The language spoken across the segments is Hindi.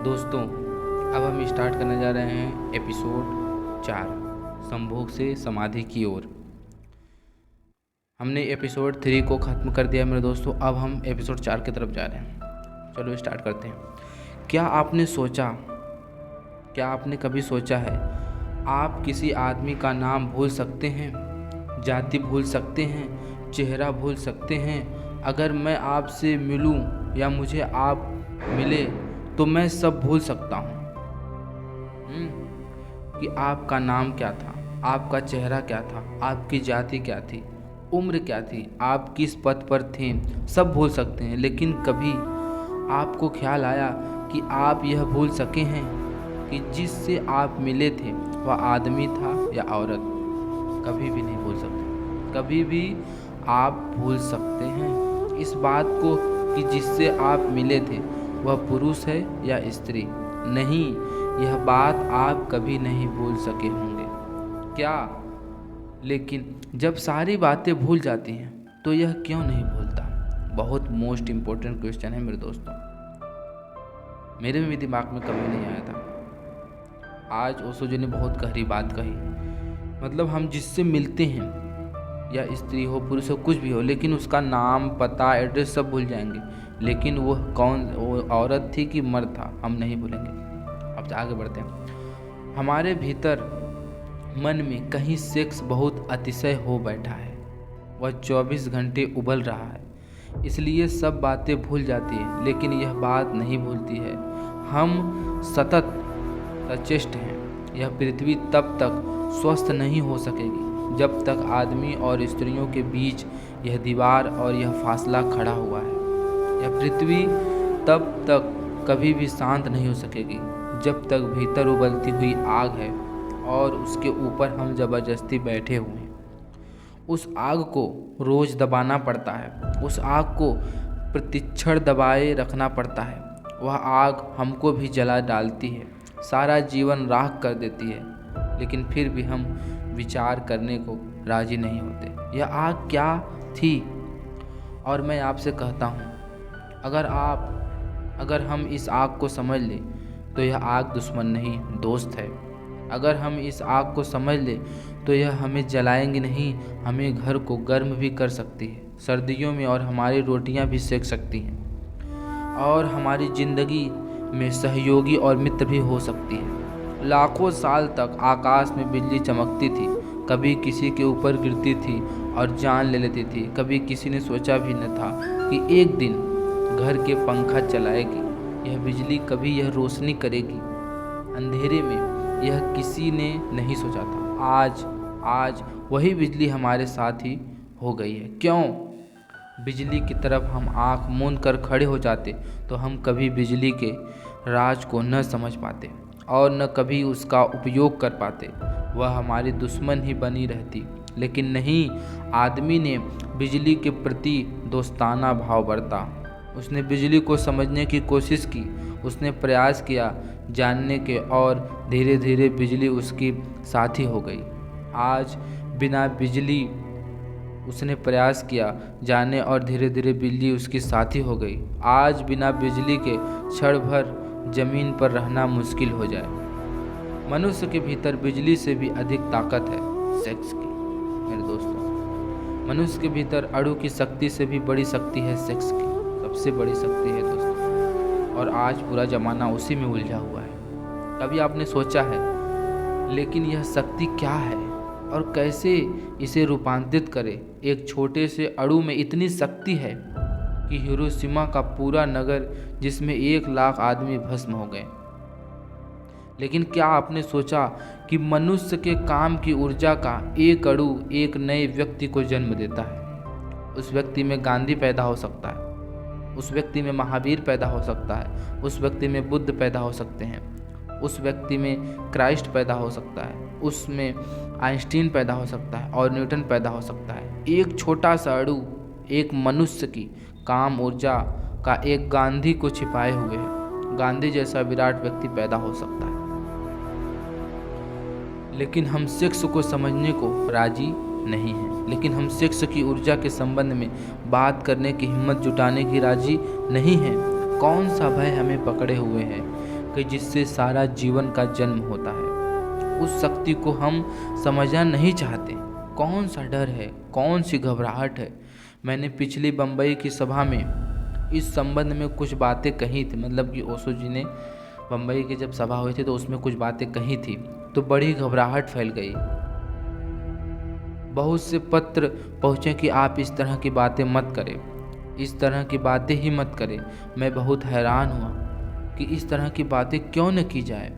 दोस्तों, अब हम स्टार्ट करने जा रहे हैं एपिसोड 4 संभोग से समाधि की ओर। हमने एपिसोड 3 को ख़त्म कर दिया मेरे दोस्तों। अब हम एपिसोड 4 की तरफ जा रहे हैं। चलो स्टार्ट करते हैं। क्या आपने कभी सोचा है, आप किसी आदमी का नाम भूल सकते हैं, जाति भूल सकते हैं, चेहरा भूल सकते हैं? अगर मैं आपसे मिलूं या मुझे आप मिले तो मैं सब भूल सकता हूँ कि आपका नाम क्या था, आपका चेहरा क्या था, आपकी जाति क्या थी, उम्र क्या थी, आप किस पद पर थे, सब भूल सकते हैं। लेकिन कभी आपको ख्याल आया कि आप यह भूल सके हैं कि जिससे आप मिले थे वह आदमी था या औरत? कभी भी नहीं भूल सकते। कभी भी आप भूल सकते हैं इस बात को कि जिससे आप मिले थे वह पुरुष है या स्त्री? नहीं, यह बात आप कभी नहीं भूल सके होंगे क्या? लेकिन जब सारी बातें भूल जाती हैं तो यह क्यों नहीं भूलता? बहुत मोस्ट इम्पोर्टेंट क्वेश्चन है मेरे दोस्तों। मेरे भी दिमाग में कभी नहीं आया था। आज ओशो जी ने बहुत गहरी बात कही। मतलब हम जिससे मिलते हैं, या स्त्री हो पुरुष हो कुछ भी हो, लेकिन उसका नाम पता एड्रेस सब भूल जाएंगे, लेकिन वो औरत थी कि मर्द था हम नहीं भूलेंगे। अब आगे बढ़ते हैं। हमारे भीतर मन में कहीं सेक्स बहुत अतिशय हो बैठा है। वह 24 घंटे उबल रहा है, इसलिए सब बातें भूल जाती है, लेकिन यह बात नहीं भूलती है हम सतत सचेष्ट हैं। यह पृथ्वी तब तक स्वस्थ नहीं हो सकेगी जब तक आदमी और स्त्रियों के बीच यह दीवार और यह फासला खड़ा हुआ है। यह पृथ्वी तब तक कभी भी शांत नहीं हो सकेगी जब तक भीतर उबलती हुई आग है और उसके ऊपर हम जबरदस्ती बैठे हुए हैं। उस आग को रोज दबाना पड़ता है, उस आग को प्रतिक्षण दबाए रखना पड़ता है। वह आग हमको भी जला डालती है, सारा जीवन राख कर देती है, लेकिन फिर भी हम विचार करने को राजी नहीं होते। यह आग क्या थी? और मैं आपसे कहता हूँ, अगर हम इस आग को समझ लें तो यह आग दुश्मन नहीं दोस्त है। अगर हम इस आग को समझ लें तो यह हमें जलाएंगी नहीं, हमें घर को गर्म भी कर सकती है सर्दियों में, और हमारी रोटियां भी सेक सकती हैं, और हमारी ज़िंदगी में सहयोगी और मित्र भी हो सकती है। लाखों साल तक आकाश में बिजली चमकती थी, कभी किसी के ऊपर गिरती थी और जान ले लेती थी। कभी किसी ने सोचा भी न था कि एक दिन घर के पंखा चलाएगी यह बिजली, कभी यह रोशनी करेगी अंधेरे में, यह किसी ने नहीं सोचा था। आज वही बिजली हमारे साथ ही हो गई है। क्यों? बिजली की तरफ हम आंख मूंद कर खड़े हो जाते तो हम कभी बिजली के राज को न समझ पाते और न कभी उसका उपयोग कर पाते। वह हमारी दुश्मन ही बनी रहती। लेकिन नहीं, आदमी ने बिजली के प्रति दोस्ताना भाव बरता। उसने बिजली को समझने की कोशिश की, उसने प्रयास किया जानने के, और धीरे धीरे बिजली उसकी साथी हो गई। आज बिना बिजली उसने प्रयास किया जाने, और धीरे धीरे बिजली उसकी साथी हो गई। आज बिना बिजली के क्षण भर जमीन पर रहना मुश्किल हो जाए। मनुष्य के भीतर बिजली से भी अधिक ताकत है सेक्स की मेरे दोस्तों। मनुष्य के भीतर अणु की शक्ति से भी बड़ी शक्ति है सेक्स की, सबसे बड़ी शक्ति है दोस्तों। और आज पूरा ज़माना उसी में उलझा हुआ है। कभी आपने सोचा है, लेकिन यह शक्ति क्या है और कैसे इसे रूपांतरित करें? एक छोटे से अणु में इतनी शक्ति है कि हिरोशिमा का पूरा नगर, जिसमें 1 लाख आदमी भस्म हो गए। लेकिन क्या आपने सोचा कि मनुष्य के काम की ऊर्जा का एक अणु एक नए व्यक्ति को जन्म देता है? उस व्यक्ति में गांधी पैदा हो सकता है, उस व्यक्ति में महावीर पैदा हो सकता है, उस व्यक्ति में बुद्ध पैदा हो सकते हैं, उस व्यक्ति में क्राइस्ट पैदा हो सकता है, उसमें आइंस्टीन पैदा हो सकता है और न्यूटन पैदा हो सकता है। एक छोटा सा अणु एक मनुष्य की काम ऊर्जा का एक गांधी को छिपाए हुए है। गांधी जैसा विराट व्यक्ति पैदा हो सकता है। लेकिन हम सेक्स को समझने को राजी नहीं हैं। लेकिन हम सेक्स की ऊर्जा के संबंध में बात करने की हिम्मत जुटाने की राजी नहीं हैं। कौन सा भय हमें पकड़े हुए है? कि जिससे सारा जीवन का जन्म होता है। उस शक्ति को हम समझना नहीं चाहते। कौन सा डर है, कौन सी घबराहट है। मैंने पिछली बम्बई की सभा में इस संबंध में कुछ बातें कही थी, मतलब कि ओशो जी ने बम्बई की जब सभा हुई थी तो उसमें कुछ बातें कही थी, तो बड़ी घबराहट फैल गई। बहुत से पत्र पहुँचे कि आप इस तरह की बातें मत करें, इस तरह की बातें ही मत करें। मैं बहुत हैरान हुआ कि इस तरह की बातें क्यों न की जाए।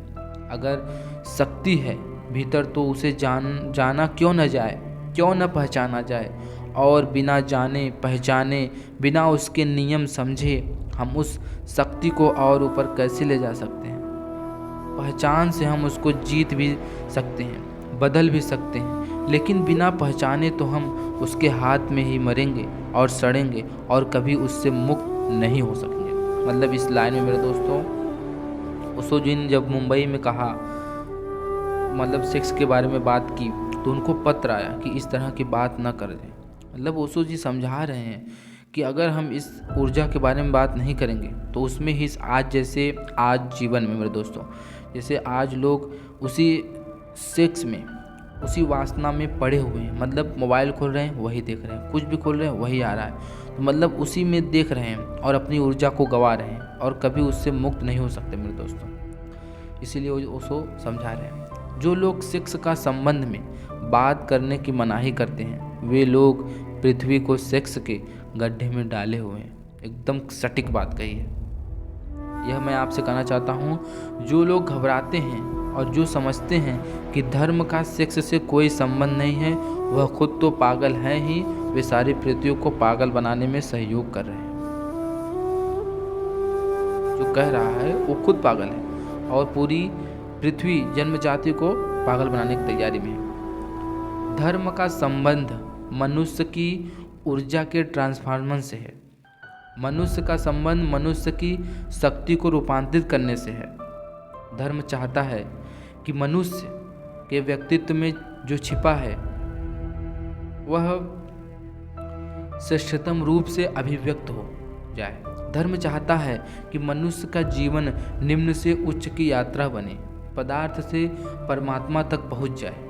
अगर शक्ति है भीतर तो उसे जाना क्यों न जाए, क्यों न पहचाना जाए। और बिना जाने पहचाने, बिना उसके नियम समझे हम उस शक्ति को और ऊपर कैसे ले जा सकते हैं। पहचान से हम उसको जीत भी सकते हैं, बदल भी सकते हैं, लेकिन बिना पहचाने तो हम उसके हाथ में ही मरेंगे और सड़ेंगे और कभी उससे मुक्त नहीं हो सकेंगे। मतलब इस लाइन में मेरे दोस्तों, ओशो जी ने जब मुंबई में कहा, मतलब सेक्स के बारे में बात की, तो उनको पत्र आया कि इस तरह की बात ना कर दें। मतलब ओशो जी समझा रहे हैं कि अगर हम इस ऊर्जा के बारे में बात नहीं करेंगे तो उसमें ही आज जीवन में मेरे दोस्तों, जैसे आज लोग उसी सेक्स में, उसी वासना में पड़े हुए हैं। मतलब मोबाइल खोल रहे हैं वही देख रहे हैं, कुछ भी खोल रहे हैं वही आ रहा है, तो मतलब उसी में देख रहे हैं और अपनी ऊर्जा को गंवा रहे हैं और कभी उससे मुक्त नहीं हो सकते मेरे दोस्तों। इसीलिए ओशो समझा रहे हैं, जो लोग सेक्स का संबंध में बात करने की मनाही करते हैं वे लोग पृथ्वी को सेक्स के गड्ढे में डाले हुए हैं। एकदम सटीक बात कही है। यह मैं आपसे कहना चाहता हूँ, जो लोग घबराते हैं और जो समझते हैं कि धर्म का सेक्स से कोई संबंध नहीं है, वह खुद तो पागल हैं ही, वे सारी पृथ्वी को पागल बनाने में सहयोग कर रहे हैं। जो कह रहा है वो खुद पागल है और पूरी पृथ्वी जन्म जाति को पागल बनाने की तैयारी में है। धर्म का संबंध मनुष्य की ऊर्जा के ट्रांसफॉर्मर से है। मनुष्य का संबंध मनुष्य की शक्ति को रूपांतरित करने से है। धर्म चाहता है कि मनुष्य के व्यक्तित्व में जो छिपा है वह श्रेष्ठतम रूप से अभिव्यक्त हो जाए। धर्म चाहता है कि मनुष्य का जीवन निम्न से उच्च की यात्रा बने, पदार्थ से परमात्मा तक पहुंच जाए।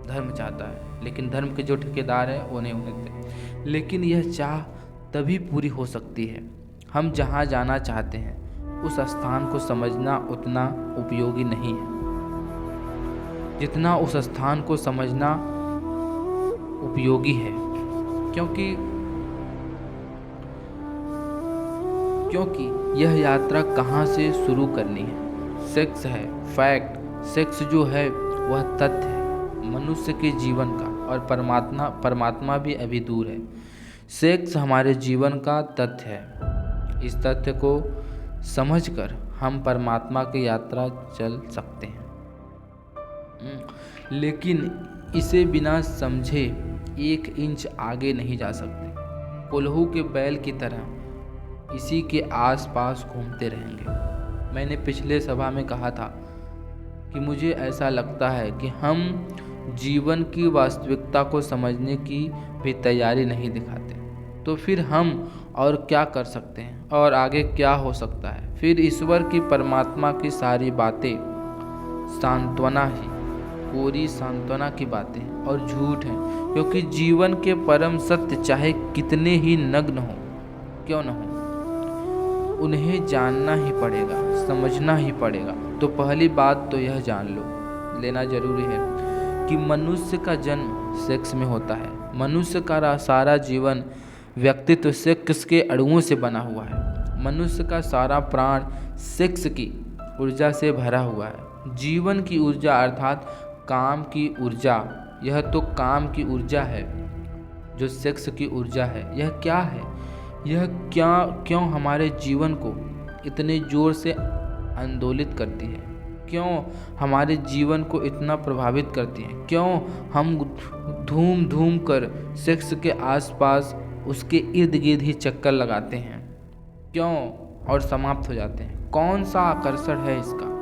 धर्म चाहता है, लेकिन धर्म के जो ठेकेदार हैं वो नहीं होने देते। लेकिन यह चाह तभी पूरी हो सकती है हम जहाँ जाना चाहते हैं उस स्थान को समझना उतना उपयोगी नहीं है जितना उस स्थान को समझना उपयोगी है। क्योंकि यह यात्रा कहाँ से शुरू करनी है। सेक्स है फैक्ट, सेक्स जो है वह तथ्य है मनुष्य के जीवन का, और परमात्मा भी अभी दूर है। सेक्स हमारे जीवन का तथ्य है। इस तथ्य को समझकर हम परमात्मा की यात्रा चल सकते हैं, लेकिन इसे बिना समझे 1 इंच आगे नहीं जा सकते। कोल्हू के बैल की तरह इसी के आसपास घूमते रहेंगे। मैंने पिछले सभा में कहा था कि मुझे ऐसा लगता है कि हम जीवन की वास्तविकता को समझने की भी तैयारी नहीं दिखाते, तो फिर हम और क्या कर सकते हैं और आगे क्या हो सकता है। फिर ईश्वर की, परमात्मा की सारी बातें सांत्वना ही, पूरी सांत्वना की बातें और झूठ हैं, क्योंकि जीवन के परम सत्य चाहे कितने ही नग्न हो क्यों न हो उन्हें जानना ही पड़ेगा, समझना ही पड़ेगा। तो पहली बात तो यह जान लेना जरूरी है कि मनुष्य का जन्म सेक्स में होता है। मनुष्य का सारा जीवन व्यक्तित्व सेक्स के अणुओं से बना हुआ है। मनुष्य का सारा प्राण सेक्स की ऊर्जा से भरा हुआ है। जीवन की ऊर्जा अर्थात काम की ऊर्जा, यह तो काम की ऊर्जा है जो सेक्स की ऊर्जा है। यह क्या है, यह क्यों हमारे जीवन को इतने जोर से आंदोलित करती है, क्यों हमारे जीवन को इतना प्रभावित करती है, क्यों हम धूम कर सेक्स के आसपास उसके इर्द गिर्द ही चक्कर लगाते हैं, क्यों और समाप्त हो जाते हैं। कौन सा आकर्षण है इसका,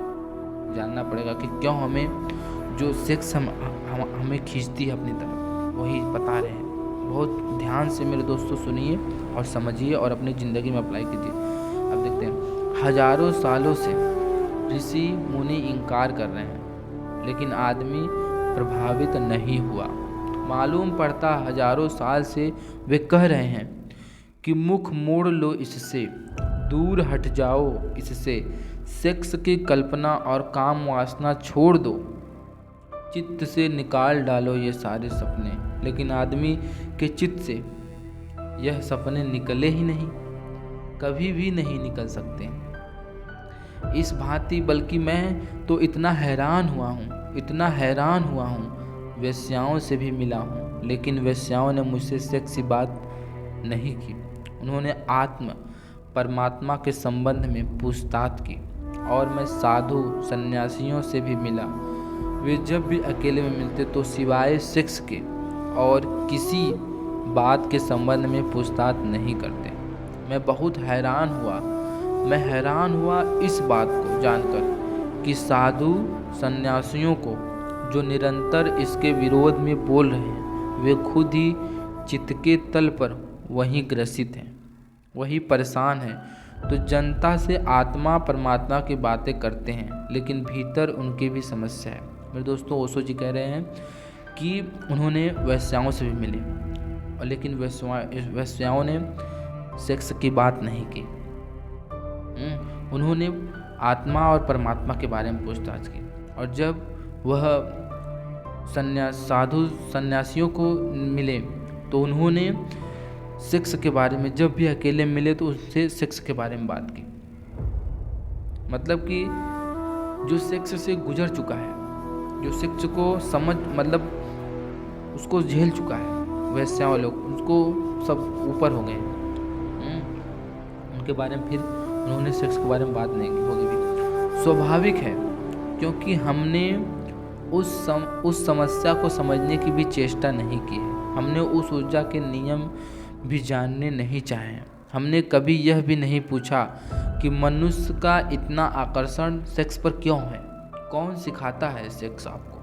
जानना पड़ेगा कि क्यों हमें जो सेक्स हमें खींचती है अपनी तरफ, वही बता रहे हैं। बहुत ध्यान से मेरे दोस्तों सुनिए और समझिए और अपनी ज़िंदगी में अप्लाई कीजिए। अब देखते हैं, हजारों सालों से ऋषि मुनि इनकार कर रहे हैं, लेकिन आदमी प्रभावित नहीं हुआ। मालूम पड़ता हजारों साल से वे कह रहे हैं कि मुख मोड़ लो इससे, दूर हट जाओ इससे, सेक्स की कल्पना और काम वासना छोड़ दो, चित्त से निकाल डालो ये सारे सपने। लेकिन आदमी के चित्त से यह सपने निकले ही नहीं, कभी भी नहीं निकल सकते इस भांति। बल्कि मैं तो इतना हैरान हुआ हूँ, वेश्याओं से भी मिला हूँ, लेकिन वेश्याओं ने मुझसे सेक्स की बात नहीं की। उन्होंने आत्म परमात्मा के संबंध में पूछताछ की। और मैं साधु सन्यासियों से भी मिला, वे जब भी अकेले में मिलते तो सिवाय सेक्स के और किसी बात के संबंध में पूछताछ नहीं करते। मैं बहुत हैरान हुआ इस बात को जानकर कि साधु सन्यासियों को जो निरंतर इसके विरोध में बोल रहे हैं, वे खुद ही चित्त के तल पर वहीं ग्रसित हैं, वही परेशान हैं। तो जनता से आत्मा परमात्मा की बातें करते हैं, लेकिन भीतर उनकी भी समस्या है। मेरे दोस्तों, ओशो जी कह रहे हैं कि उन्होंने वेश्याओं से भी मिले, और लेकिन वेश्याओं ने सेक्स की बात नहीं की। उन्होंने आत्मा और परमात्मा के बारे में पूछताछ की। और जब वह साधु सन्यासियों को मिले तो उन्होंने सेक्स के बारे में, जब भी अकेले मिले तो उससे सेक्स के बारे में बात की। मतलब कि जो सेक्स से गुजर चुका है, जो सेक्स को उसको झेल चुका है, वैश्याओं लोग उसको सब ऊपर हो गए, उनके बारे में फिर उन्होंने सेक्स के बारे में बात नहीं की होगी भी। स्वाभाविक है, क्योंकि हमने उस समस्या को समझने की भी चेष्टा नहीं की है। हमने उस ऊर्जा के नियम भी जानने नहीं चाहे हैं। हमने कभी यह भी नहीं पूछा कि मनुष्य का इतना आकर्षण सेक्स पर क्यों है, कौन सिखाता है सेक्स आपको।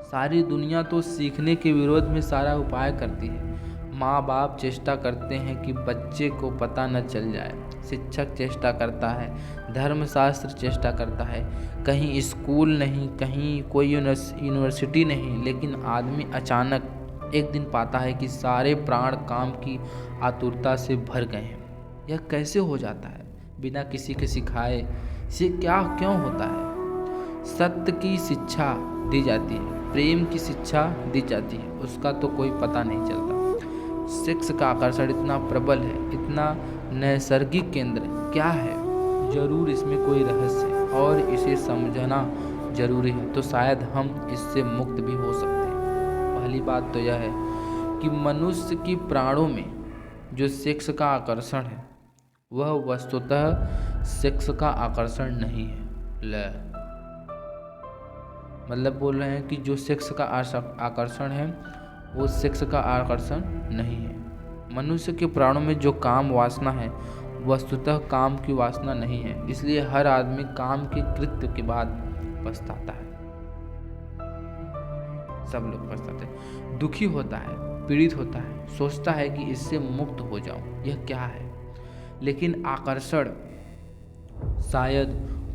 सारी दुनिया तो सीखने के विरोध में सारा उपाय करती है। माँ बाप चेष्टा करते हैं कि बच्चे को पता न चल जाए, शिक्षक चेष्टा करता है, धर्मशास्त्र चेष्टा करता है, कहीं स्कूल नहीं, कहीं कोई यूनिवर्सिटी नहीं, लेकिन आदमी अचानक एक दिन पाता है कि सारे प्राण काम की आतुरता से भर गए हैं। यह कैसे हो जाता है बिना किसी के सिखाए? इसे क्यों होता है? सत्य की शिक्षा दी जाती है, प्रेम की शिक्षा दी जाती है, उसका तो कोई पता नहीं चलता। सेक्स का आकर्षण इतना प्रबल है, इतना नैसर्गिक केंद्र क्या है? जरूर इसमें कोई रहस्य है और इसे समझना जरूरी है, तो शायद हम इससे मुक्त भी हो सकते हैं। पहली बात तो यह है कि मनुष्य की प्राणों में जो सेक्स का आकर्षण है, वह वस्तुतः सेक्स का आकर्षण नहीं है। मतलब बोल रहे हैं कि जो सेक्स का आकर्षण है वो सेक्स का आकर्षण नहीं है। मनुष्य के प्राणों में जो काम वासना है वस्तुतः काम की वासना नहीं है। इसलिए हर आदमी काम के कृत्य के बाद पछताता है। सब लोग पछताते हैं, दुखी होता है, पीड़ित होता है, सोचता है कि इससे मुक्त हो जाऊं। यह क्या है? लेकिन आकर्षण शायद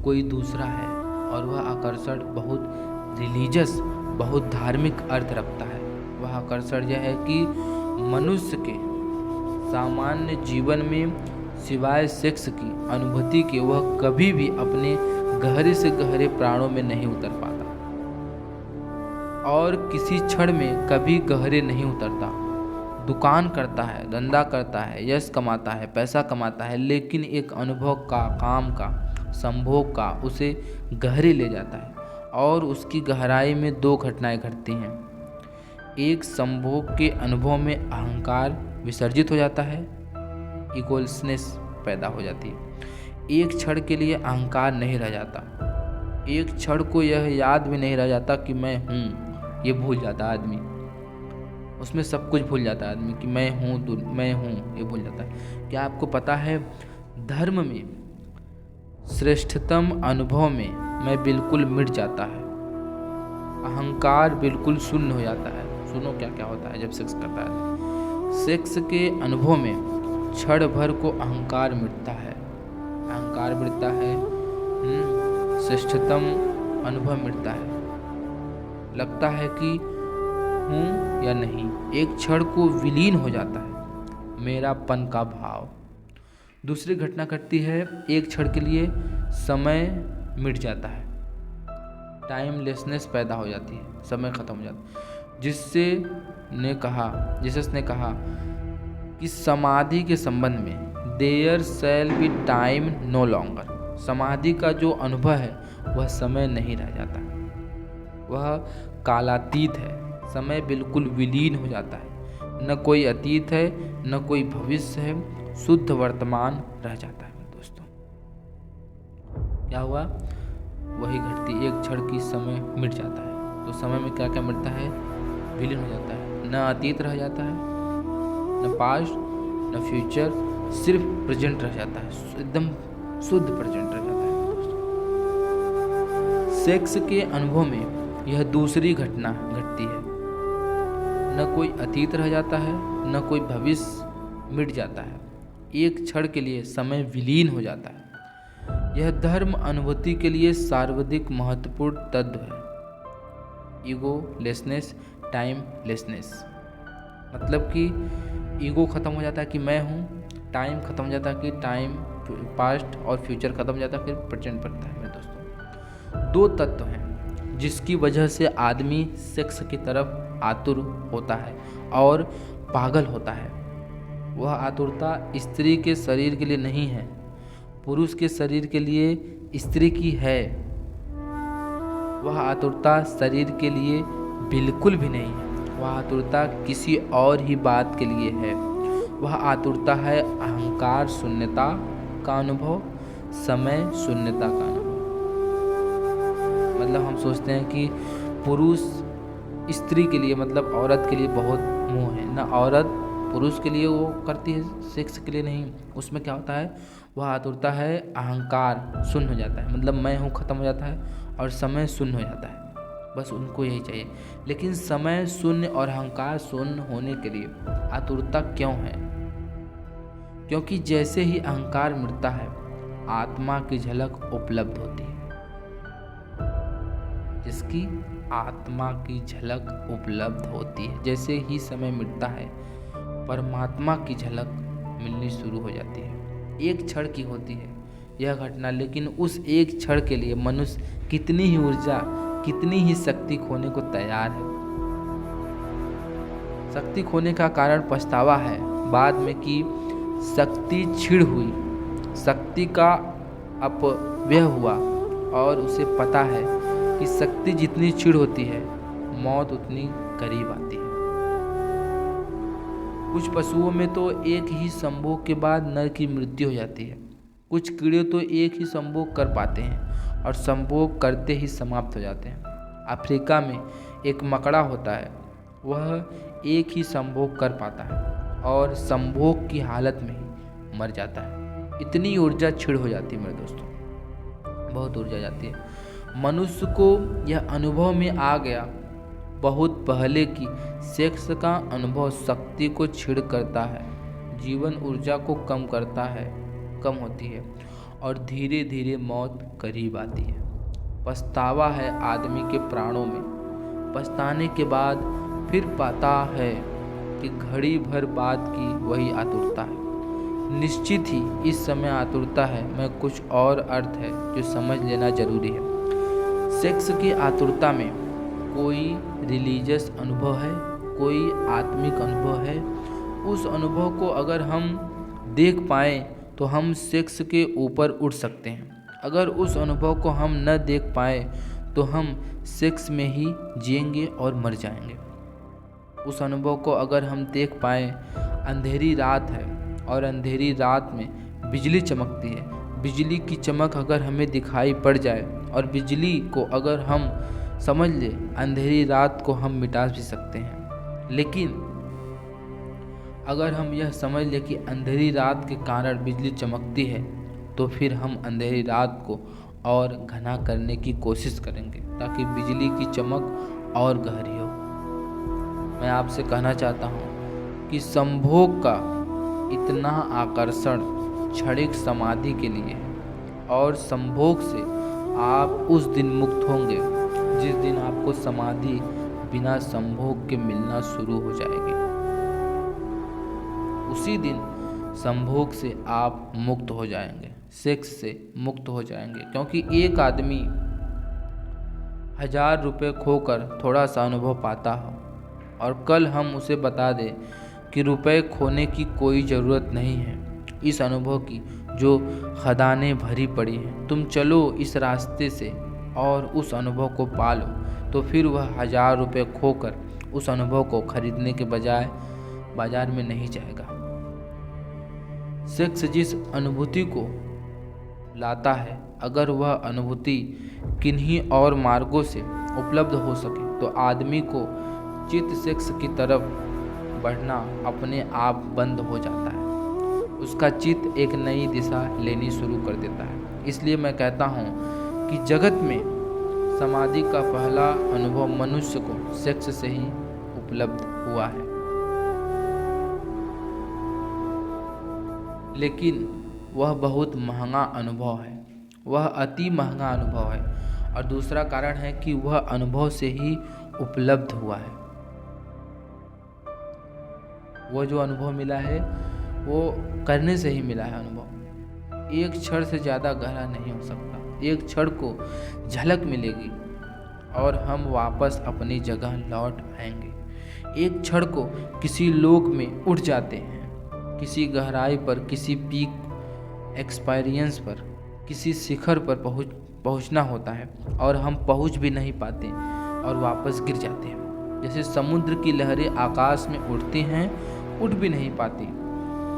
कोई दूसरा है, और वह आकर्षण बहुत रिलीजियस, बहुत धार्मिक अर्थ रखता है। वह आकर्षण यह है कि मनुष्य के सामान्य जीवन में सिवाय सेक्स की अनुभूति के वह कभी भी अपने गहरे से गहरे प्राणों में नहीं उतर पाता, और किसी क्षण में कभी गहरे नहीं उतरता। दुकान करता है, धंधा करता है, यश कमाता है, पैसा कमाता है, लेकिन एक अनुभव का, काम का, संभोग का उसे गहरे ले जाता है। और उसकी गहराई में दो घटनाएं घटती हैं। एक, संभोग के अनुभव में अहंकार विसर्जित हो जाता है, इगोनेस पैदा हो जाती है। एक क्षण के लिए अहंकार नहीं रह जाता, एक क्षण को यह याद भी नहीं रह जाता कि मैं हूँ। ये भूल जाता आदमी, उसमें सब कुछ भूल जाता है आदमी कि मैं हूँ, ये भूल जाता है। क्या आपको पता है, धर्म में श्रेष्ठतम अनुभव में मैं बिल्कुल मिट जाता है, अहंकार बिल्कुल शून्य हो जाता है। सुनो क्या क्या होता है जब सेक्स करता है। सेक्स के अनुभव में क्षण भर को अहंकार मिटता है, श्रेष्ठतम अनुभव मिलता है। लगता है कि हूँ या नहीं, एक क्षण को विलीन हो जाता है मेरापन का भाव। दूसरी घटना घटती है, एक क्षण के लिए समय मिट जाता है, टाइमलेसनेस पैदा हो जाती है, समय खत्म हो जाता है। जीसस ने कहा कि समाधि के संबंध में there shall be time no longer. समाधि का जो अनुभव है वह समय नहीं रह जाता, वह कालातीत है, समय बिल्कुल विलीन हो जाता है, न कोई अतीत है न कोई भविष्य है, शुद्ध वर्तमान रह जाता है। दोस्तों क्या हुआ, वही घटती एक क्षण की समय मिट जाता है। तो समय में क्या क्या मिटता है, विलीन हो जाता है, न अतीत रह जाता है, न पास्ट न फ्यूचर, सिर्फ प्रेजेंट रह जाता है, एकदम शुद्ध प्रेजेंट रह जाता है। सेक्स के अनुभव में यह दूसरी घटना घटती है, न कोई अतीत रह जाता है न कोई भविष्य, मिट जाता है, एक क्षण के लिए समय विलीन हो जाता है। यह धर्म अनुभूति के लिए सर्वाधिक महत्वपूर्ण तत्व है। ईगो लेसनेस, टाइम लेसनेस, मतलब कि ईगो खत्म हो जाता है कि मैं हूँ, टाइम खत्म हो जाता है कि टाइम, पास्ट और फ्यूचर खत्म हो जाता है, फिर प्रेजेंट बनता है। मेरे दोस्तों, दो तत्व हैं जिसकी वजह से आदमी सेक्स की तरफ आतुर होता है और पागल होता है। वह आतुरता स्त्री के शरीर के लिए नहीं है, पुरुष के शरीर के लिए स्त्री की है। वह आतुरता शरीर के लिए बिल्कुल भी नहीं है, वह आतुरता किसी और ही बात के लिए है। वह आतुरता है अहंकार शून्यता का अनुभव, समय शून्यता का अनुभव। मतलब हम सोचते हैं कि पुरुष स्त्री के लिए, मतलब औरत के लिए बहुत मोह है, ना औरत पुरुष के लिए वो करती है, सेक्स के लिए नहीं। उसमें क्या होता है, वह आतुरता है अहंकार शून्य हो जाता है, मतलब मैं हूँ खत्म हो जाता है और समय शून्य हो जाता है, बस उनको यही चाहिए। लेकिन समय शून्य और अहंकार शून्य होने के लिए आतुरता क्यों है? क्योंकि जैसे ही अहंकार मिटता है आत्मा की झलक उपलब्ध होती है। जिसकी आत्मा की झलक उपलब्ध होती है, जैसे ही समय मिटता है परमात्मा की झलक मिलनी शुरू हो जाती है। एक क्षण की होती है यह घटना, लेकिन उस एक क्षण के लिए मनुष्य कितनी ही ऊर्जा, कितनी ही शक्ति खोने को तैयार है। शक्ति खोने का कारण पछतावा है बाद में कि शक्ति छीड़ हुई, शक्ति का अपव्यय हुआ और उसे पता है कि शक्ति जितनी छीड़ होती है मौत उतनी करीब आती है। कुछ पशुओं में तो एक ही संभोग के बाद नर की मृत्यु हो जाती है। कुछ कीड़े तो एक ही संभोग कर पाते हैं और संभोग करते ही समाप्त हो जाते हैं। अफ्रीका में एक मकड़ा होता है, वह एक ही संभोग कर पाता है और संभोग की हालत में ही मर जाता है। इतनी ऊर्जा छीड़ हो जाती है मेरे दोस्तों, बहुत ऊर्जा जाती है। मनुष्य को यह अनुभव में आ गया बहुत पहले की सेक्स का अनुभव शक्ति को छीड़ करता है, जीवन ऊर्जा को कम करता है, कम होती है और धीरे धीरे मौत करीब आती है। पछतावा है आदमी के प्राणों में। पछताने के बाद फिर पाता है कि घड़ी भर बाद की वही आतुरता है। निश्चित ही इस समय आतुरता है में कुछ और अर्थ है जो समझ लेना जरूरी है। सेक्स की आतुरता में कोई रिलीजियस अनुभव है, कोई आत्मिक अनुभव है। उस अनुभव को अगर हम देख पाएँ तो हम सेक्स के ऊपर उठ सकते हैं। अगर उस अनुभव को हम न देख पाए तो हम सेक्स में ही जिएंगे और मर जाएंगे। उस अनुभव को अगर हम देख पाए, अंधेरी रात है और अंधेरी रात में बिजली चमकती है, बिजली की चमक अगर हमें दिखाई पड़ जाए और बिजली को अगर हम समझ ले, अंधेरी रात को हम मिटा भी सकते हैं। लेकिन अगर हम यह समझ ले कि अंधेरी रात के कारण बिजली चमकती है तो फिर हम अंधेरी रात को और घना करने की कोशिश करेंगे ताकि बिजली की चमक और गहरी हो। मैं आपसे कहना चाहता हूँ कि संभोग का इतना आकर्षण क्षणिक समाधि के लिए है और संभोग से आप उस दिन मुक्त होंगे जिस दिन आपको समाधि बिना संभोग के मिलना शुरू हो जाएगी। उसी दिन संभोग से आप मुक्त हो जाएंगे, सेक्स से मुक्त हो जाएंगे। क्योंकि एक आदमी 1000 रुपये खोकर थोड़ा सा अनुभव पाता हो और कल हम उसे बता दें कि रुपए खोने की कोई ज़रूरत नहीं है इस अनुभव की, जो खदानें भरी पड़ी हैं, तुम चलो इस रास्ते से और उस अनुभव को पालो, तो फिर वह 1000 रुपये खोकर उस अनुभव को खरीदने के बजाय बाजार में नहीं जाएगा। सेक्स जिस अनुभूति को लाता है, अगर वह अनुभूति किन्हीं और मार्गों से उपलब्ध हो सके तो आदमी को चित्त सेक्स की तरफ बढ़ना अपने आप बंद हो जाता है। उसका चित्त एक नई दिशा लेनी शुरू कर देता है। इसलिए मैं कहता हूँ कि जगत में समाधि का पहला अनुभव मनुष्य को सेक्स से ही उपलब्ध हुआ है। लेकिन वह बहुत महंगा अनुभव है, वह अति महंगा अनुभव है। और दूसरा कारण है कि वह अनुभव से ही उपलब्ध हुआ है। वह जो अनुभव मिला है वो करने से ही मिला है। अनुभव एक क्षण से ज़्यादा गहरा नहीं हो सकता। एक क्षण को झलक मिलेगी और हम वापस अपनी जगह लौट आएंगे। एक क्षण को किसी लोक में उठ जाते हैं, किसी गहराई पर, किसी पीक एक्सपीरियंस पर, किसी शिखर पर पहुंचना होता है और हम पहुंच भी नहीं पाते और वापस गिर जाते हैं। जैसे समुद्र की लहरें आकाश में उड़ती हैं, उठ भी नहीं पाती,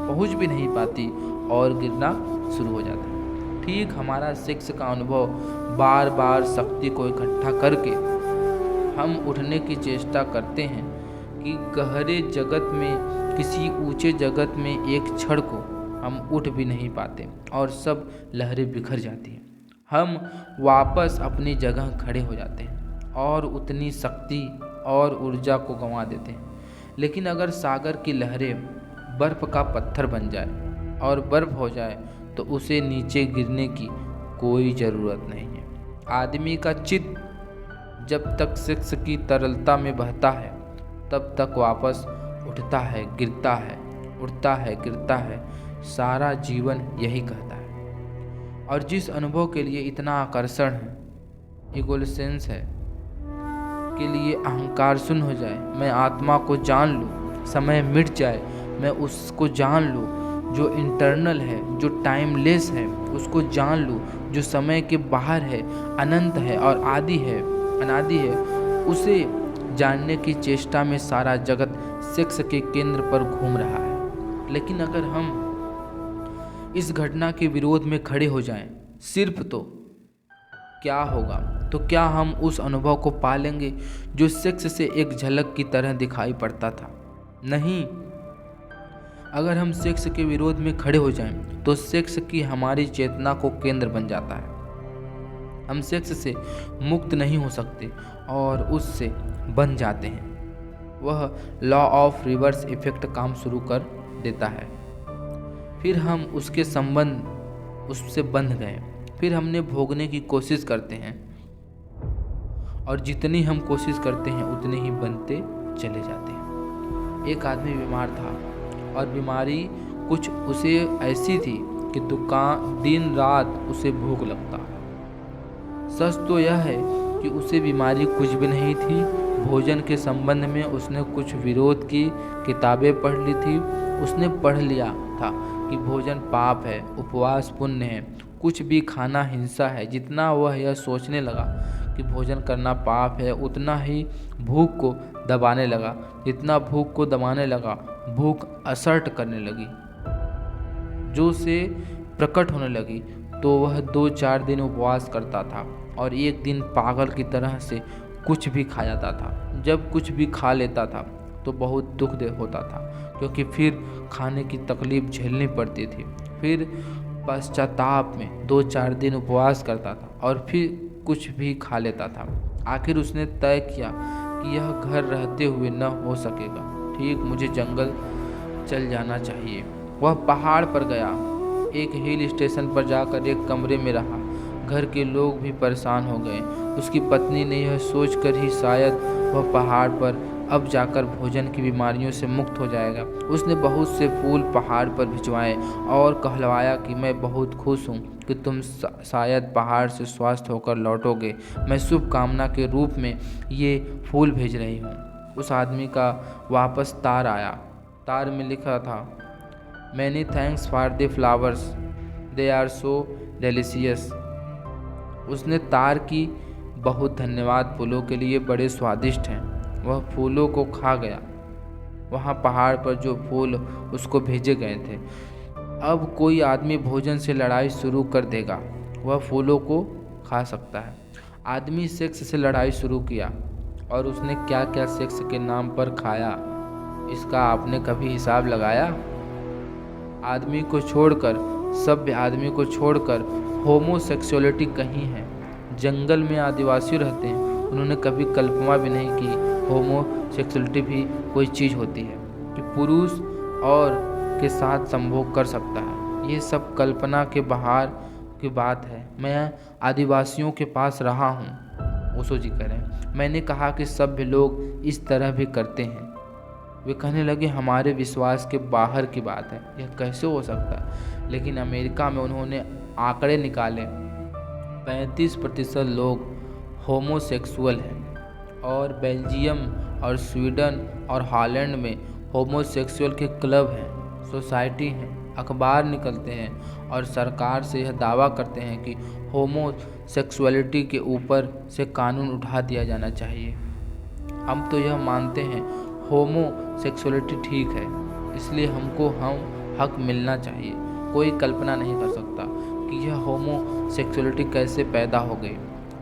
पहुंच भी नहीं पाती और गिरना शुरू हो जाता है। ठीक हमारा सेक्स का अनुभव बार बार शक्ति को इकट्ठा करके हम उठने की चेष्टा करते हैं कि गहरे जगत में, किसी ऊंचे जगत में एक क्षण को हम उठ भी नहीं पाते और सब लहरें बिखर जाती हैं। हम वापस अपनी जगह खड़े हो जाते हैं और उतनी शक्ति और ऊर्जा को गंवा देते हैं। लेकिन अगर सागर की लहरें बर्फ़ का पत्थर बन जाए और बर्फ़ हो जाए तो उसे नीचे गिरने की कोई ज़रूरत नहीं है। आदमी का चित्त जब तक सेक्स की तरलता में बहता है तब तक वापस उठता है, गिरता है, उठता है, गिरता है। सारा जीवन यही कहता है। और जिस अनुभव के लिए इतना आकर्षण है, इगोसेंस है, के लिए अहंकार शून्य हो जाए, मैं आत्मा को जान लूँ, समय मिट जाए, मैं उसको जान लूँ जो इंटरनल है, जो टाइमलेस है, उसको जान लूँ जो समय के बाहर है, अनंत है और आदि है, अनादि है। उसे जानने की चेष्टा में सारा जगत सेक्स के केंद्र पर घूम रहा है। लेकिन अगर हम इस घटना के विरोध में खड़े हो जाएं, सिर्फ तो क्या होगा? तो क्या हम उस अनुभव को पा लेंगे जो सेक्स से एक झलक की तरह दिखाई पड़ता था? नहीं। अगर हम सेक्स के विरोध में खड़े हो जाएं, तो सेक्स की हमारी चेतना को केंद्र बन जाता है। हम सेक्स से मुक्त नहीं हो सकते और उससे बन जाते हैं। वह लॉ ऑफ रिवर्स इफेक्ट काम शुरू कर देता है। फिर हम उसके संबंध उससे बंध गए। फिर हमने भोगने की कोशिश करते हैं और जितनी हम कोशिश करते हैं उतने ही बनते चले जाते हैं। एक आदमी बीमार था और बीमारी कुछ उसे ऐसी थी कि दिन रात उसे भूख लगता। सच तो यह है कि उसे बीमारी कुछ भी नहीं थी। भोजन के संबंध में उसने कुछ विरोध की किताबें पढ़ ली थी। उसने पढ़ लिया था कि भोजन पाप है, उपवास पुण्य है, कुछ भी खाना हिंसा है। जितना वह यह सोचने लगा कि भोजन करना पाप है, उतना ही भूख को दबाने लगा। जितना भूख को दबाने लगा, भूख असर्ट करने लगी, जो से प्रकट होने लगी। तो वह 2-4 दिन उपवास करता था और एक दिन पागल की तरह से कुछ भी खा जाता था। जब कुछ भी खा लेता था तो बहुत दुख होता था, क्योंकि फिर खाने की तकलीफ झेलनी पड़ती थी। फिर पश्चाताप में 2-4 दिन उपवास करता था और फिर कुछ भी खा लेता था। आखिर उसने तय किया कि यह घर रहते हुए न हो सकेगा, ठीक मुझे जंगल चल जाना चाहिए। वह पहाड़ पर गया, एक हिल स्टेशन पर जाकर एक कमरे में रहा। घर के लोग भी परेशान हो गए। उसकी पत्नी ने यह सोचकर ही शायद वह पहाड़ पर अब जाकर भोजन की बीमारियों से मुक्त हो जाएगा, उसने बहुत से फूल पहाड़ पर भिजवाए और कहलवाया कि मैं बहुत खुश हूँ कि तुम शायद पहाड़ से स्वस्थ होकर लौटोगे। मैं शुभ कामना के रूप में ये फूल भेज रही हूँ। उस आदमी का वापस तार आया। तार में लिखा था, many thanks for the flowers, they are so delicious. उसने तार की, बहुत धन्यवाद, फूलों के लिए बड़े स्वादिष्ट हैं। वह फूलों को खा गया। वहाँ पहाड़ पर जो फूल उसको भेजे गए थे, अब कोई आदमी भोजन से लड़ाई शुरू कर देगा, वह फूलों को खा सकता है। आदमी सेक्स से लड़ाई शुरू किया और उसने क्या क्या सेक्स के नाम पर खाया, इसका आपने कभी हिसाब लगाया? आदमी को छोड़कर, सभ्य आदमी को छोड़कर होमोसेक्सुअलिटी कहीं है। जंगल में आदिवासी रहते हैं, उन्होंने कभी कल्पना भी नहीं की होमोसेक्सुअलिटी भी कोई चीज़ होती है कि पुरुष और के साथ संभोग कर सकता है। ये सब कल्पना के बाहर की बात है। मैं आदिवासियों के पास रहा हूँ, ओशो जी कह रहे हैं। मैंने कहा कि सभ्य लोग इस तरह भी करते हैं। वे कहने लगे, हमारे विश्वास के बाहर की बात है, यह कैसे हो सकता है? लेकिन अमेरिका में उन्होंने आंकड़े निकाले, 35% लोग होमोसेक्सुअल हैं और बेल्जियम और स्वीडन और हॉलैंड में होमोसेक्सुअल के क्लब हैं, सोसाइटी हैं, अखबार निकलते हैं और सरकार से यह दावा करते हैं कि होमोसेक्सुअलिटी के ऊपर से कानून उठा दिया जाना चाहिए। हम तो यह मानते हैं होमोसेक्सुअलिटी ठीक है, इसलिए हमको हक मिलना चाहिए। कोई कल्पना नहीं कर सकता कि यह होमोसेक्सुअलिटी कैसे पैदा हो गई।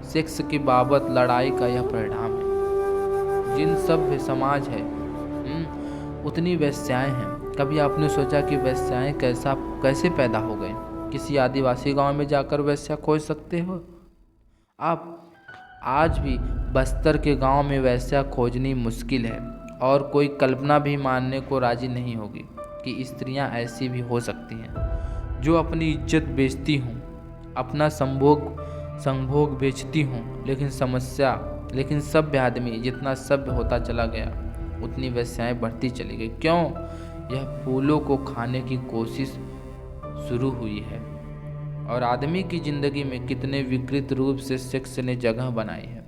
सेक्स की बाबत लड़ाई का यह परिणाम है। जिन सभ्य समाज है उतनी वेश्याएं हैं। कभी आपने सोचा कि वेश्याएं कैसे पैदा हो गए? किसी आदिवासी गांव में जाकर वेश्या खोज सकते हो आप? आज भी बस्तर के गांव में वेश्या खोजनी मुश्किल है और कोई कल्पना भी मानने को राजी नहीं होगी कि स्त्रियां ऐसी भी हो सकती हैं जो अपनी इज्जत बेचती हों, अपना संभोग बेचती हों। लेकिन सभ्य आदमी जितना सभ्य होता चला गया उतनी वेश्याएं बढ़ती चली गई। क्यों? यह फूलों को खाने की कोशिश शुरू हुई है। और आदमी की ज़िंदगी में कितने विकृत रूप से सेक्स ने जगह बनाई है,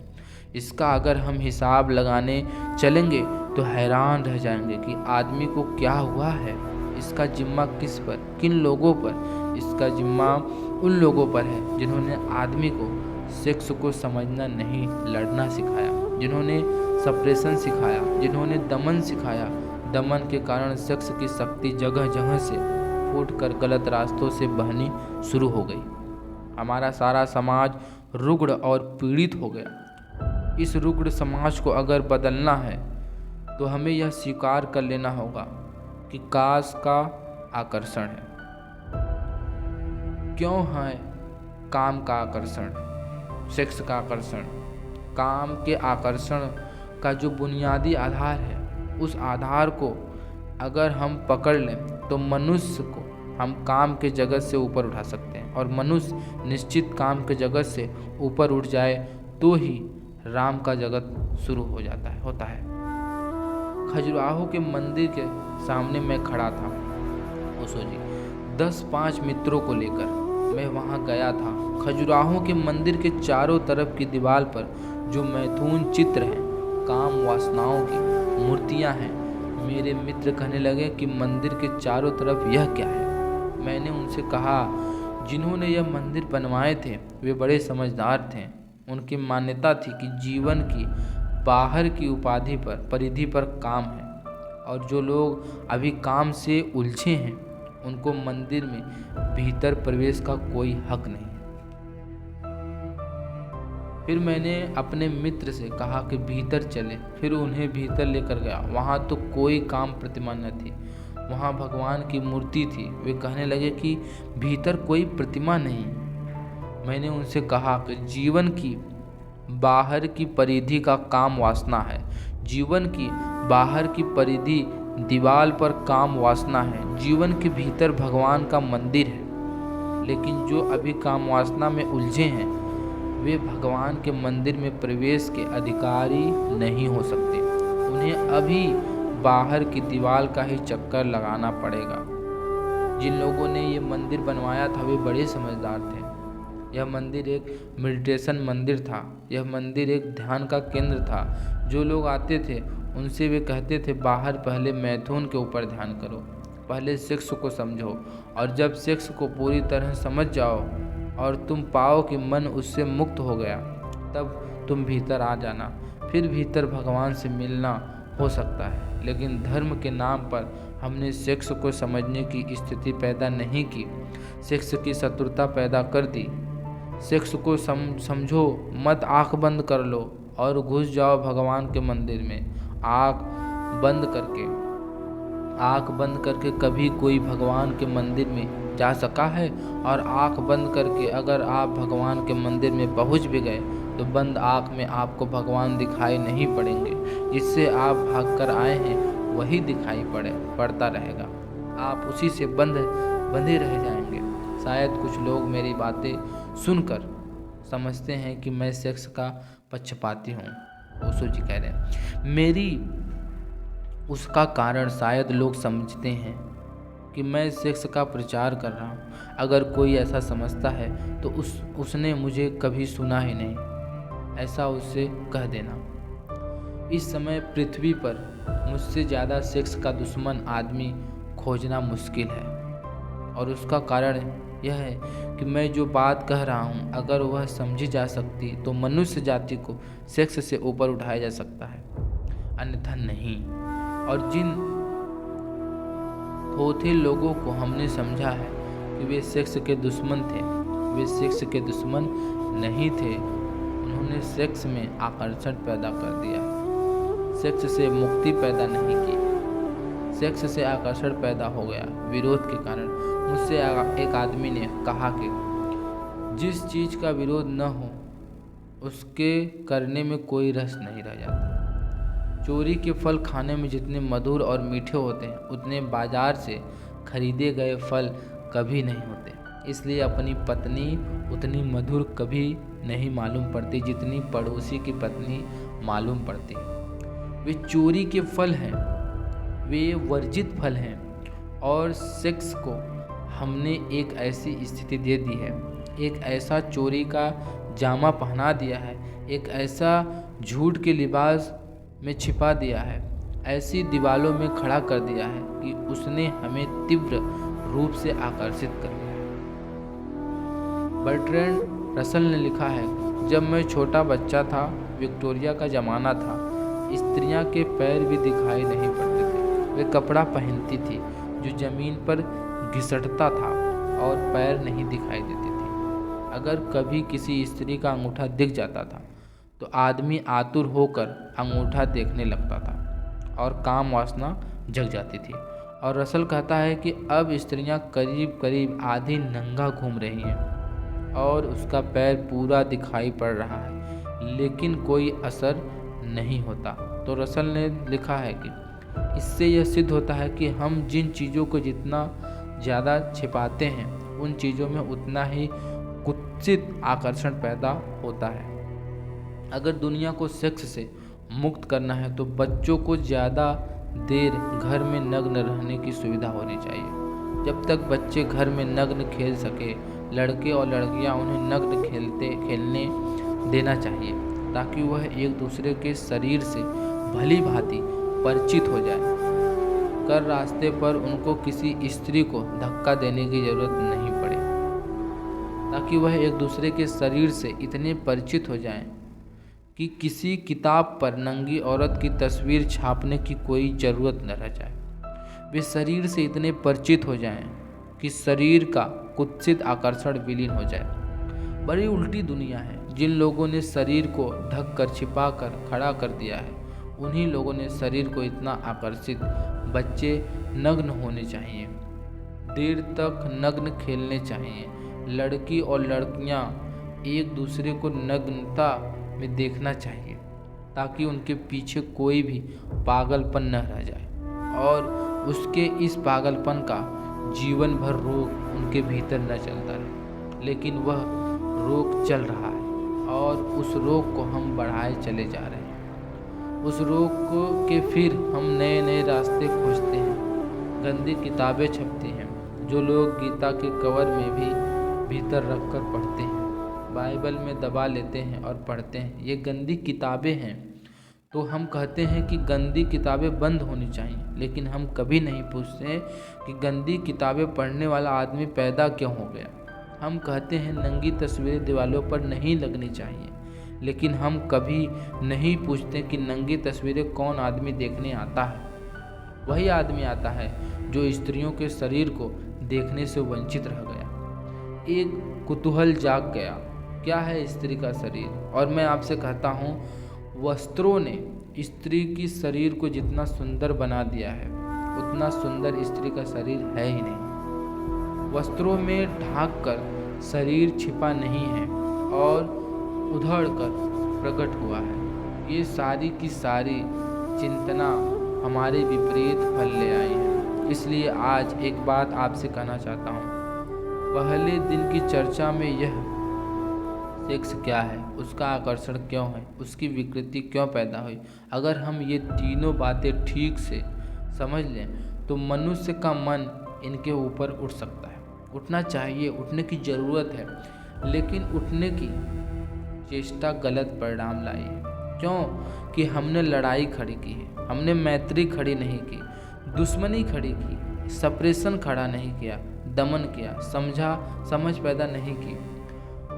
इसका अगर हम हिसाब लगाने चलेंगे तो हैरान रह जाएंगे कि आदमी को क्या हुआ है। इसका जिम्मा किस पर, किन लोगों पर? इसका जिम्मा उन लोगों पर है जिन्होंने आदमी को सेक्स को समझना नहीं, लड़ना सिखाया, जिन्होंने सप्रेशन सिखाया, जिन्होंने दमन सिखाया। दमन के कारण सेक्स की शक्ति जगह जगह से फूटकर गलत रास्तों से बहनी शुरू हो गई। हमारा सारा समाज रुग्ण और पीड़ित हो गया। इस रुग्ण समाज को अगर बदलना है तो हमें यह स्वीकार कर लेना होगा कि काश का आकर्षण है। क्यों है काम का आकर्षण, सेक्स का आकर्षण? काम के आकर्षण का जो बुनियादी आधार है, उस आधार को अगर हम पकड़ लें तो मनुष्य को हम काम के जगत से ऊपर उठा सकते हैं। और मनुष्य निश्चित काम के जगत से ऊपर उठ जाए तो ही राम का जगत शुरू होता है। खजुराहो के मंदिर के सामने मैं खड़ा था, ओशो जी, 10-5 मित्रों को लेकर मैं वहाँ गया था। खजुराहो के मंदिर के चारों तरफ की दीवार पर जो मैथुन चित्र हैं, काम वासनाओं की मूर्तियाँ हैं। मेरे मित्र कहने लगे कि मंदिर के चारों तरफ यह क्या है? मैंने उनसे कहा, जिन्होंने यह मंदिर बनवाए थे वे बड़े समझदार थे। उनकी मान्यता थी कि जीवन की बाहर की परिधि पर काम है, और जो लोग अभी काम से उलझे हैं उनको मंदिर में भीतर प्रवेश का कोई हक नहीं है। फिर मैंने अपने मित्र से कहा कि भीतर चले, फिर उन्हें भीतर लेकर गया। वहाँ तो कोई काम प्रतिमा न थी, वहाँ भगवान की मूर्ति थी। वे कहने लगे कि भीतर कोई प्रतिमा नहीं। मैंने उनसे कहा कि जीवन की बाहर की परिधि का काम वासना है, जीवन की बाहर की परिधि दीवार पर काम वासना है, जीवन के भीतर भगवान का मंदिर है। लेकिन जो अभी काम वासना में उलझे हैं वे भगवान के मंदिर में प्रवेश के अधिकारी नहीं हो सकते। उन्हें अभी बाहर की दीवार का ही चक्कर लगाना पड़ेगा। जिन लोगों ने ये मंदिर बनवाया था वे बड़े समझदार थे। यह मंदिर एक मेडिटेशन मंदिर था। यह मंदिर एक ध्यान का केंद्र था। जो लोग आते थे उनसे वे कहते थे, बाहर पहले मैथुन के ऊपर ध्यान करो, पहले सेक्स को समझो, और जब सेक्स को पूरी तरह समझ जाओ और तुम पाओ कि मन उससे मुक्त हो गया, तब तुम भीतर आ जाना। फिर भीतर भगवान से मिलना हो सकता है। लेकिन धर्म के नाम पर हमने सेक्स को समझने की स्थिति पैदा नहीं की, सेक्स की शत्रुता पैदा कर दी। सेक्स को समझो मत, आंख बंद कर लो और घुस जाओ भगवान के मंदिर में। आंख बंद करके कभी कोई भगवान के मंदिर में जा सका है? और आंख बंद करके अगर आप भगवान के मंदिर में पहुंच भी गए तो बंद आंख में आपको भगवान दिखाई नहीं पड़ेंगे। जिससे आप भागकर आए हैं वही दिखाई पड़ता रहेगा। आप उसी से बंधे रह जाएंगे। शायद कुछ लोग मेरी बातें सुनकर समझते हैं कि मैं सेक्स का पक्षपाती हूँ। ओशो जी कह रहे हैं, मेरी उसका कारण शायद लोग समझते हैं कि मैं सेक्स का प्रचार कर रहा हूँ। अगर कोई ऐसा समझता है तो उसने मुझे कभी सुना ही नहीं, ऐसा उससे कह देना। इस समय पृथ्वी पर मुझसे ज़्यादा सेक्स का दुश्मन आदमी खोजना मुश्किल है, और उसका कारण यह है कि मैं जो बात कह रहा हूँ अगर वह समझी जा सकती तो मनुष्य जाति को सेक्स से ऊपर उठाया जा सकता है, अन्यथा नहीं। और जिन थोथे लोगों को हमने समझा है कि वे सेक्स के दुश्मन थे, वे सेक्स के दुश्मन नहीं थे। उन्होंने सेक्स में आकर्षण पैदा कर दिया, सेक्स से मुक्ति पैदा नहीं की। सेक्स से आकर्षण पैदा हो गया विरोध के कारण। मुझसे एक आदमी ने कहा कि जिस चीज़ का विरोध न हो उसके करने में कोई रस नहीं रह जाता। चोरी के फल खाने में जितने मधुर और मीठे होते हैं उतने बाजार से खरीदे गए फल कभी नहीं होते। इसलिए अपनी पत्नी उतनी मधुर कभी नहीं मालूम पड़ती जितनी पड़ोसी की पत्नी मालूम पड़ती। वे चोरी के फल हैं, वे वर्जित फल हैं। और सेक्स को हमने एक ऐसी स्थिति दे दी है, एक ऐसा चोरी का जामा पहना दिया है, एक ऐसा झूठ के लिबास में छिपा दिया है, ऐसी दीवालों में खड़ा कर दिया है कि उसने हमें तीव्र रूप से आकर्षित कर लिया है। बर्ट्रैंड रसल ने लिखा है, जब मैं छोटा बच्चा था, विक्टोरिया का ज़माना था, स्त्रियां के पैर भी दिखाई नहीं पड़ते थे। वे कपड़ा पहनती थी जो ज़मीन पर घिसटता था और पैर नहीं दिखाई देते थे। अगर कभी किसी स्त्री का अंगूठा दिख जाता था तो आदमी आतुर होकर अंगूठा देखने लगता था और काम वासना जग जाती थी। और रसल कहता है कि अब स्त्रियां करीब करीब आधी नंगा घूम रही हैं और उसका पैर पूरा दिखाई पड़ रहा है, लेकिन कोई असर नहीं होता। तो रसल ने लिखा है कि इससे यह सिद्ध होता है कि हम जिन चीज़ों को जितना ज़्यादा छिपाते हैं उन चीज़ों में उतना ही कुत्सित आकर्षण पैदा होता है। अगर दुनिया को सेक्स से मुक्त करना है तो बच्चों को ज़्यादा देर घर में नग्न रहने की सुविधा होनी चाहिए। जब तक बच्चे घर में नग्न खेल सके, लड़के और लड़कियां उन्हें नग्न खेलने देना चाहिए ताकि वह एक दूसरे के शरीर से भली भांति परिचित हो जाए कर रास्ते पर उनको किसी स्त्री को धक्का देने की जरूरत नहीं पड़े, ताकि वह एक दूसरे के शरीर से इतने परिचित हो जाएं कि किसी किताब पर नंगी औरत की तस्वीर छापने की कोई ज़रूरत न रह जाए। वे शरीर से इतने परिचित हो जाएं कि शरीर का कुत्सित आकर्षण विलीन हो जाए। बड़ी उल्टी दुनिया है। जिन लोगों ने शरीर को ढक कर छिपा कर खड़ा कर दिया है उन्हीं लोगों ने शरीर को इतना आकर्षित। बच्चे नग्न होने चाहिए, देर तक नग्न खेलने चाहिए। लड़की और लड़कियां एक दूसरे को नग्नता में देखना चाहिए ताकि उनके पीछे कोई भी पागलपन न रह जाए और उसके इस पागलपन का जीवन भर रोग उनके भीतर न चलता रहे। लेकिन वह रोग चल रहा है और उस रोग को हम बढ़ाए चले जा रहे हैं। उस रोग को के फिर हम नए नए रास्ते खोजते हैं, गंदी किताबें छपती हैं जो लोग गीता के कवर में भी भीतर रख कर पढ़ते हैं, बाइबल में दबा लेते हैं और पढ़ते हैं। ये गंदी किताबें हैं। तो हम कहते हैं कि गंदी किताबें बंद होनी चाहिए, लेकिन हम कभी नहीं पूछते कि गंदी किताबें पढ़ने वाला आदमी पैदा क्यों हो गया। हम कहते हैं नंगी तस्वीरें दीवारों पर नहीं लगनी चाहिए, लेकिन हम कभी नहीं पूछते कि नंगी तस्वीरें कौन आदमी देखने आता है। वही आदमी आता है जो स्त्रियों के शरीर को देखने से वंचित रह गया। एक कुतूहल जाग गया, क्या है स्त्री का शरीर? और मैं आपसे कहता हूँ, वस्त्रों ने स्त्री की शरीर को जितना सुंदर बना दिया है, उतना सुंदर स्त्री का शरीर है ही नहीं। वस्त्रों में ढाक कर शरीर छिपा नहीं है और उधड़ कर प्रकट हुआ है। ये सारी की सारी चिंतना हमारे विपरीत फल ले आई है। इसलिए आज एक बात आपसे कहना चाहता हूँ, पहले दिन की चर्चा में यह सेक्स क्या है, उसका आकर्षण क्यों है, उसकी विकृति क्यों पैदा हुई, अगर हम ये तीनों बातें ठीक से समझ लें तो मनुष्य का मन इनके ऊपर उठ सकता है। उठना चाहिए, उठने की ज़रूरत है, लेकिन उठने की चेष्टा गलत परिणाम लाई है। क्यों? कि हमने लड़ाई खड़ी की है, हमने मैत्री खड़ी नहीं की, दुश्मनी खड़ी की, सप्रेशन खड़ा नहीं किया, दमन किया, समझ पैदा नहीं की।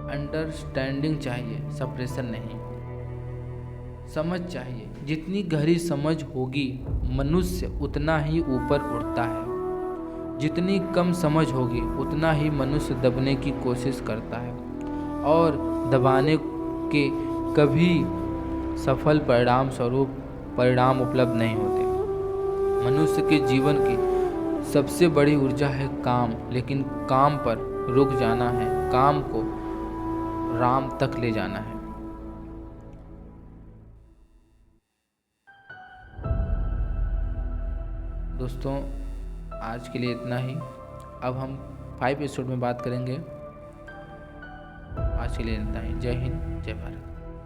अंडरस्टैंडिंग चाहिए, सप्रेशन नहीं। समझ चाहिए, जितनी गहरी समझ होगी मनुष्य उतना ही ऊपर उठता है, जितनी कम समझ होगी उतना ही मनुष्य दबने की कोशिश करता है और दबाने के कभी सफल परिणाम स्वरूप परिणाम उपलब्ध नहीं होते। मनुष्य के जीवन की सबसे बड़ी ऊर्जा है काम, लेकिन काम पर रुक जाना है, काम को राम तक ले जाना है। दोस्तों, आज के लिए इतना ही। अब हम 5 एपिसोड में बात करेंगे। आज के लिए इतना ही। जय हिंद, जय भारत।